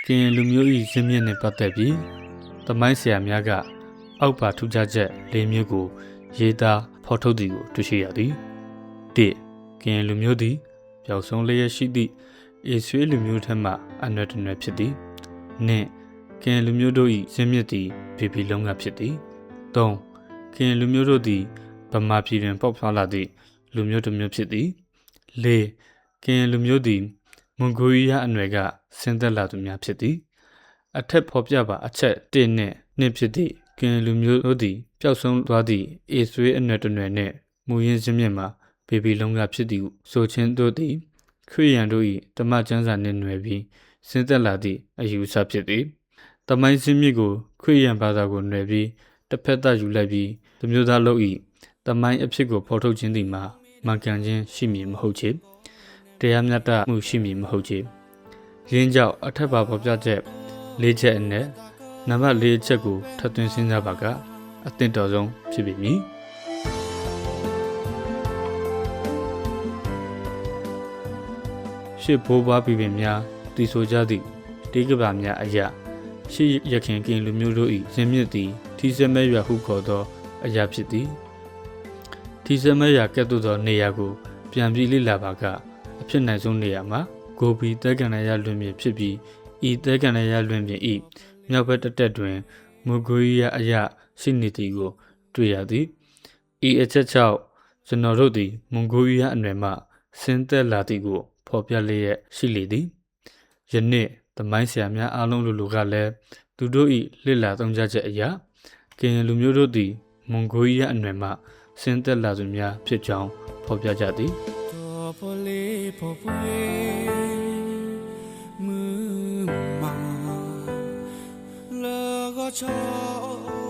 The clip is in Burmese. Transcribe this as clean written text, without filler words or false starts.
ကရင်လူမျိုး၏ဇင်းမြစ်နှင့်ပတ်သက်ပြီးသမိုင်းဆရာများကအောက်ပါထူးခြားချက်၄မျိုးကိုရေးသားဖော်ထုတ်သည်ကိုတွေ့ရှိရသည်၁ကရင်လူမျိုးသည်ပျောက်ဆုံးလျက်ရှိသည့်အေဆွေးလူမျိုးထက်မှအနွယ်တနွယ်ဖြစ်သည်၂ကရင်လူမျိုးတို့၏ဇင်းမြစ်သည်ဘေဘီလုံးကဖြစ်သည်၃ကရင်လူမျိုးတို့သည်ဗမာပြည်တွင်ပေါက်ဖွားလာသည့်လူမျိုးတစ်မျိုးဖြစ်သည်၄ကရင်လူမျိုးသည်မွန်ဂိုလီးယားအနွယ်ကဆင်းသက်လာသူများဖြစ်သည်အထက်ဖော်ပြပါအချက်၁နဲ့2ဖြစ်သည့်ကရင်လူမျိုးတို့သည်ပျောက်ဆုံးသွားသည့်အေဆွေးအနွယ်တနွယ်နှင့်မူရင်းဇင်းမြစ်မှာဘေဘီလုံးကဖြစ်သည်ဟုဆိုခြင်းတို့သည်ခရစ်ယာန်တို့၏တမန်ကျမ်းစာနှင့်နွယ်ပြီးဆင်းသက်လာသည့်အယူအဆဖြစ်သည်တမိုင်းဇင်းမြစ်ကိုခရစ်ယာန်ဘာသာကိုနွယ်ပြီးတစ်ဖက်သက်ယူလိုက်ပြီးလူမျိုးသားတို့၏တမိုင်းအဖြစ်ကိုဖော်ထုတ်ခြင်းသည်မှာမှန်ကန်ခြင်းရှိမည်မဟုတ်ချေတရားမျှတမှုရှိမည်မဟုတ်ချေရင်းကြောင့်အထက်ပါဖော်ပြချက်၄ချက်အနက်နံပါတ်၄ချက်ကိုထပ်သွင်းစဉ်းစားပါကအသင့်တော်ဆုံးဖြစ်ပေမည်ရှေ့ဘိုးဘွားပြည်ပင်များတည်ဆိုကြသည့်တေးကဘာများအရာရှေ့ရခင်ကင်လူမျိုးတို့၏ဇင်းမြစ်သည်ထီးစဲမဲရွာဟုခေါ်သောအရာဖြစ်သည်ထီးစဲမဲရွာကဲ့သို့သောနေရာကိုပြန်ပြီးလေ့လာပါကအဖြစ်နိုင်ဆုံးနေရာမှာဂိုဘီတဲကန်ရလွင်ပြင်ဖြစ်ပြီးဤတဲကန်ရလွင်ပြင်ဤမြောက်ဘက်တစ်တက်တွင်မွန်ဂိုလီးယားအရာရှိနေသည်ကိုတွေ့ရသည်ဤအချက်ကြောင့်ကျွန်တော်တို့သည်မွန်ဂိုလီးယားအနွယ်မှဆင်းသက်လာသည်ကိုဖော်ပြလျက်ရှိလေသည်ယနေ့သမိုင်းဆရာများအားလုံးလိုကလည်းသူတို့၏လှစ်လာသုံးကြချက်အရာကရင်လူမျိုးတို့သည်မွန်ဂိုလီးယားအနွယ်မှဆင်းသက်လာသူများဖြစ်ကြောင်းဖော်ပြကြသည်มือมาแล้วก็ชอบ